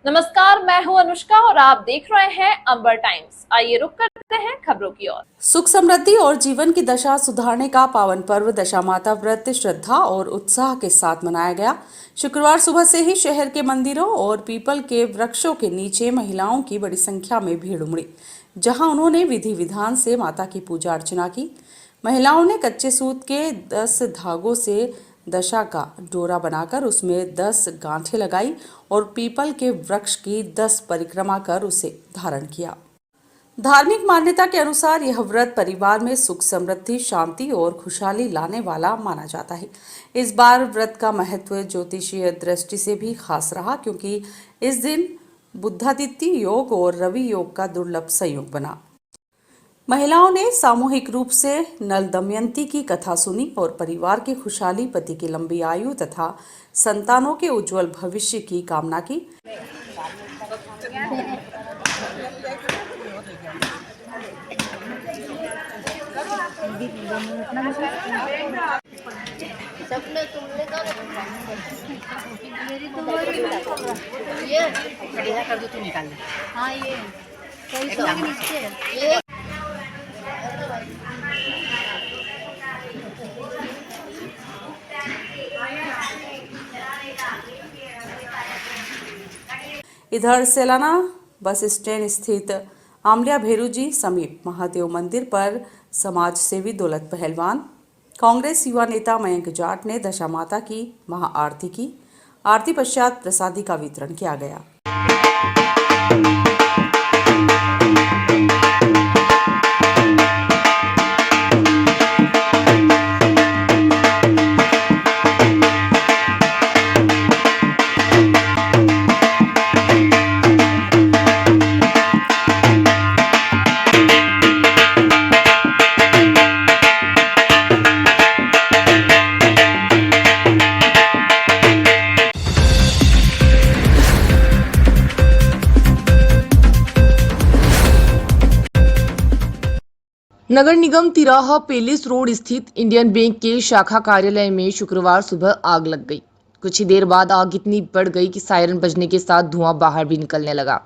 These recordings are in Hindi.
नमस्कार, मैं हूं अनुष्का और आप देख रहे हैं अंबर टाइम्स। आइए रुक करते हैं खबरों की ओर। सुख समृद्धि और जीवन की दशा सुधारने का पावन पर्व दशामाता व्रत श्रद्धा और उत्साह के साथ मनाया गया। शुक्रवार सुबह से ही शहर के मंदिरों और पीपल के वृक्षों के नीचे महिलाओं की बड़ी संख्या में भीड़ उमड़ी, जहां उन्होंने विधि विधान से माता की पूजा अर्चना की। महिलाओं ने कच्चे सूत के 10 धागों से दशा का डोरा बनाकर उसमें 10 गांठें लगाई और पीपल के वृक्ष की 10 परिक्रमा कर उसे धारण किया। धार्मिक मान्यता के अनुसार यह व्रत परिवार में सुख समृद्धि, शांति और खुशहाली लाने वाला माना जाता है। इस बार व्रत का महत्व ज्योतिषीय दृष्टि से भी खास रहा, क्योंकि इस दिन बुधादित्य योग और रवि योग का दुर्लभ संयोग बना। महिलाओं ने सामूहिक रूप से नल दमयंती की कथा सुनी और परिवार की खुशहाली, पति की लंबी आयु तथा संतानों के उज्जवल भविष्य की कामना की। ये कर दो, तू निकाल ले। हाँ, ये नीचे इधर सेलाना बस स्टैंड स्थित आमलिया भेरूजी समीप महादेव मंदिर पर समाज सेवी दौलत पहलवान, कांग्रेस युवा नेता मयंक जाट ने दशा माता की महाआरती की। आरती पश्चात प्रसादी का वितरण किया गया। नगर निगम तिराहा पेलिस रोड स्थित इंडियन बैंक के शाखा कार्यालय में शुक्रवार सुबह आग लग गई। कुछ ही देर बाद आग इतनी बढ़ गई कि सायरन बजने के साथ धुआं बाहर भी निकलने लगा।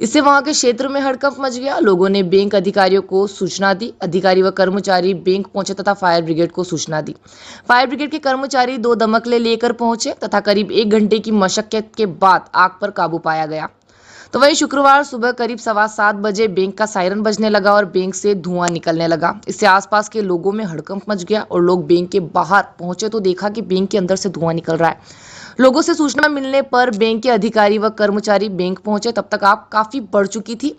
इससे वहां के क्षेत्र में हड़कंप मच गया। लोगों ने बैंक अधिकारियों को सूचना दी। अधिकारी व कर्मचारी बैंक पहुंचे तथा फायर ब्रिगेड को सूचना दी। फायर ब्रिगेड के कर्मचारी 2 दमकले लेकर पहुंचे तथा करीब 1 घंटे की मशक्कत के बाद आग पर काबू पाया गया। तो वहीं शुक्रवार सुबह करीब 7:15 बजे बैंक का सायरन बजने लगा और बैंक से धुआं निकलने लगा। इससे आसपास के लोगों में हड़कंप मच गया और लोग बैंक के बाहर पहुंचे तो देखा कि बैंक के अंदर से धुआं निकल रहा है। लोगों से सूचना मिलने पर बैंक के अधिकारी व कर्मचारी बैंक पहुंचे। तब तक आग काफी बढ़ चुकी थी।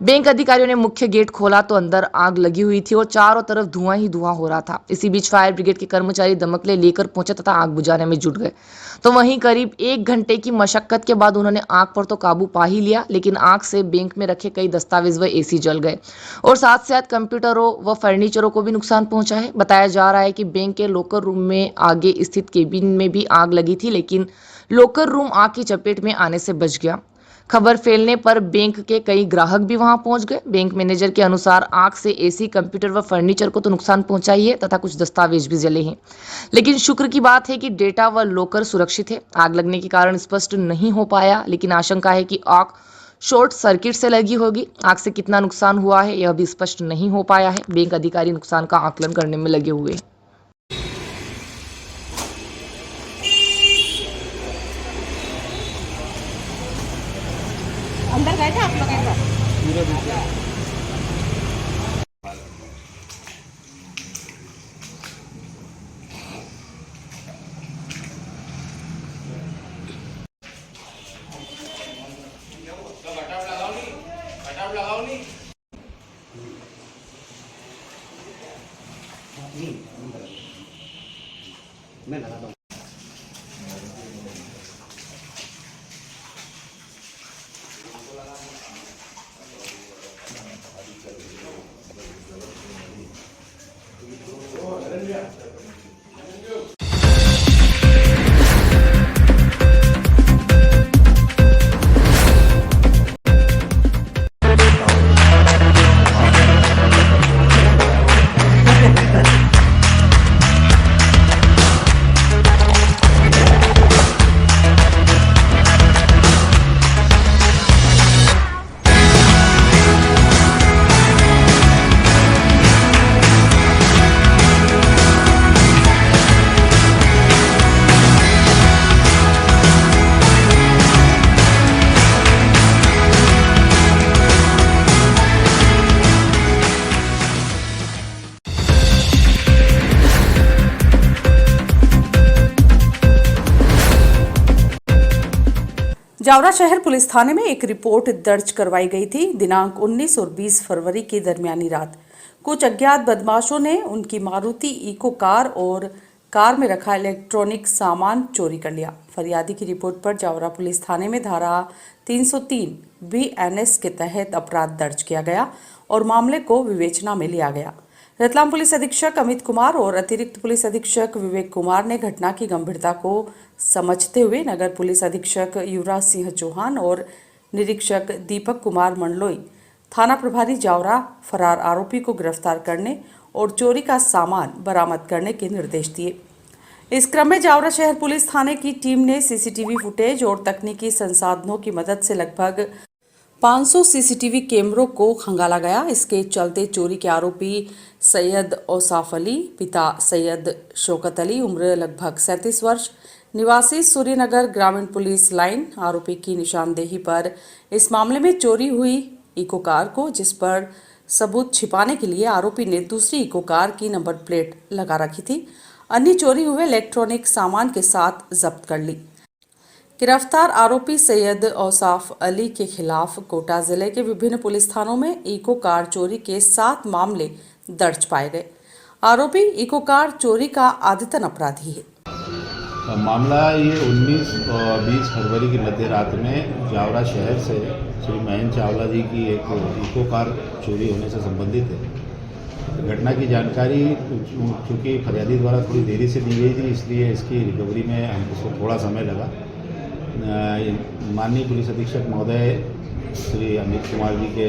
बैंक अधिकारियों ने मुख्य गेट खोला तो अंदर आग लगी हुई थी और चारों तरफ धुआं ही धुआं हो रहा था। इसी बीच फायर ब्रिगेड के कर्मचारी दमकले लेकर पहुंचे तथा आग बुझाने में जुट गए। तो वहीं करीब 1 घंटे की मशक्कत के बाद उन्होंने आग पर तो काबू पा ही लिया, लेकिन आग से बैंक में रखे कई दस्तावेज व एसी जल गए और साथ साथ कंप्यूटरों व फर्नीचरों को भी नुकसान पहुंचा है। बताया जा रहा है कि बैंक के लॉकर रूम में आगे स्थित केबिन में भी आग लगी थी, लेकिन लॉकर रूम आग की चपेट में आने से बच गया। खबर फैलने पर बैंक के कई ग्राहक भी वहां पहुंच गए। बैंक मैनेजर के अनुसार आग से एसी, कंप्यूटर व फर्नीचर को तो नुकसान पहुंचा ही है तथा कुछ दस्तावेज भी जले हैं, लेकिन शुक्र की बात है कि डेटा व लॉकर सुरक्षित है। आग लगने के कारण स्पष्ट नहीं हो पाया, लेकिन आशंका है कि आग शॉर्ट सर्किट से लगी होगी। आग से कितना नुकसान हुआ है यह भी स्पष्ट नहीं हो पाया है। बैंक अधिकारी नुकसान का आकलन करने में लगे हुए हैं। अंदर गए थे आप लोग एक बार? मैं लगा दूँ। जावरा शहर पुलिस थाने में एक रिपोर्ट दर्ज करवाई गई थी। दिनांक 19 और 20 फरवरी की दरमियानी रात कुछ अज्ञात बदमाशों ने उनकी मारुति इको कार और कार में रखा इलेक्ट्रॉनिक सामान चोरी कर लिया। फरियादी की रिपोर्ट पर जावरा पुलिस थाने में धारा 303 BNS के तहत अपराध दर्ज किया गया और मामले को विवेचना में लिया गया। रतलाम पुलिस अधीक्षक अमित कुमार और अतिरिक्त पुलिस अधीक्षक विवेक कुमार ने घटना की गंभीरता को समझते हुए नगर पुलिस अधीक्षक युवराज सिंह चौहान और निरीक्षक दीपक कुमार मंडलोई, थाना प्रभारी जावरा, फरार आरोपी को गिरफ्तार करने और चोरी का सामान बरामद करने के निर्देश दिए। इस क्रम में जावरा शहर पुलिस थाने की टीम ने सीसीटीवी फुटेज और तकनीकी संसाधनों की मदद से लगभग 500 सीसीटीवी कैमरों को खंगाला गया। इसके चलते चोरी के आरोपी सैयद औसाफ अली, पिता सैयद शौकत अली, उम्र लगभग 37 वर्ष, निवासी सूर्यनगर ग्रामीण पुलिस लाइन, आरोपी की निशानदेही पर इस मामले में चोरी हुई इको कार को, जिस पर सबूत छिपाने के लिए आरोपी ने दूसरी इको कार की नंबर प्लेट लगा रखी थी, अन्य चोरी हुए इलेक्ट्रॉनिक सामान के साथ जब्त कर ली। गिरफ्तार आरोपी सैयद औसाफ अली के खिलाफ कोटा जिले के विभिन्न पुलिस थानों में इको कार चोरी के 7 मामले दर्ज पाए गए। आरोपी इको कार चोरी का आदतन अपराधी है। मामला ये 19 और 20 फरवरी की मध्य रात में जावरा शहर से श्री महेंद्र चावला जी की एक इको कार चोरी होने से संबंधित है। घटना की जानकारी चूँकि फरियादी द्वारा थोड़ी देरी से दी गई थी, इसलिए इसकी रिकवरी में हमको थोड़ा समय लगा। माननीय पुलिस अधीक्षक महोदय श्री अमित कुमार जी के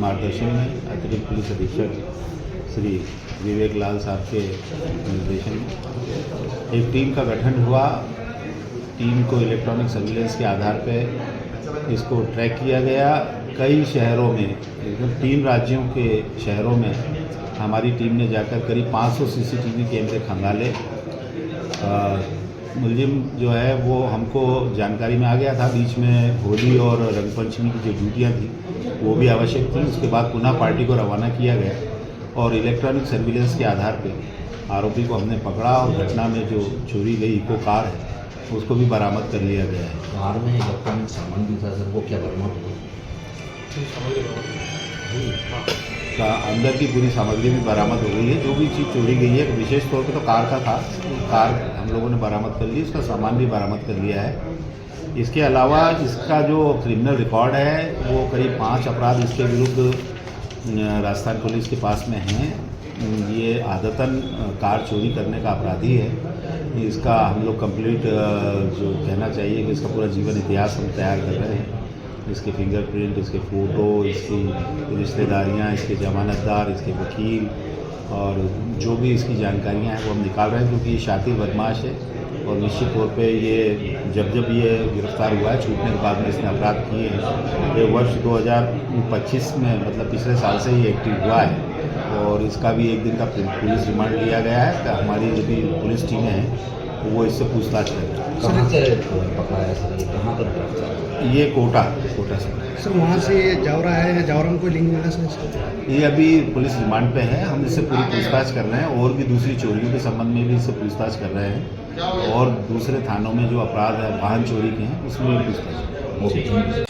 मार्गदर्शन में अतिरिक्त पुलिस अधीक्षक श्री विवेक लाल साहब के निर्देशन में एक टीम का गठन हुआ। टीम को इलेक्ट्रॉनिक सर्विलेंस के आधार पर इसको ट्रैक किया गया। कई शहरों में, एकदम 3 राज्यों के शहरों में हमारी टीम ने जाकर करीब 500 सीसीटीवी कैमरे खंगाले। मुलजिम जो है वो हमको जानकारी में आ गया था। बीच में होली और रंगपंचमी की जो ड्यूटियाँ थी वो भी आवश्यक थी। उसके बाद पुनः पार्टी को रवाना किया गया और इलेक्ट्रॉनिक सर्विलेंस के आधार पर आरोपी को हमने पकड़ा और घटना में जो चोरी गई इको कार है उसको भी बरामद कर लिया गया है। कार में इलेक्ट्रॉनिक सामान भी था सर, वो क्या बरामद हुआ? का अंदर की पूरी सामग्री भी बरामद हो गई है। जो भी चीज़ चोरी गई है, विशेष तौर पे तो कार का था, कार हम लोगों ने बरामद कर ली, उसका सामान भी बरामद कर लिया है। इसके अलावा इसका जो क्रिमिनल रिकॉर्ड है वो करीब 5 अपराध इसके विरुद्ध राजस्थान पुलिस के पास में हैं। ये आदतन कार चोरी करने का अपराधी है। इसका हम लोग कंप्लीट जो कहना चाहिए कि इसका पूरा जीवन इतिहास हम तैयार कर रहे हैं। इसके फिंगरप्रिंट, इसके फ़ोटो, इसकी रिश्तेदारियाँ, इसके जमानतदार, इसके वकील और जो भी इसकी जानकारियाँ हैं वो हम निकाल रहे हैं, क्योंकि ये शातिर बदमाश है और निश्चित तौर पे ये जब ये गिरफ्तार हुआ है, छूटने के बाद में इसने अपराध किए हैं। ये वर्ष 2025 में, मतलब पिछले साल से ही एक्टिव हुआ है और इसका भी एक दिन का पुलिस रिमांड लिया गया है। तो हमारी जो भी पुलिस टीमें हैं वो इससे पूछताछ कर रही है। कहाँ से पकड़ा है सर, कहाँ पर गिरफ्तार? ये कोटा से। सर वहाँ से जावरा है, जावरा में कोई लिंक मिला सर? ये अभी पुलिस रिमांड पे है। हम इससे पूरी पूछताछ कर रहे हैं और भी दूसरी चोरियों के संबंध में भी इससे पूछताछ कर रहे हैं और दूसरे थानों में जो अपराध है वाहन चोरी के हैं उसमें भी पूछताछ।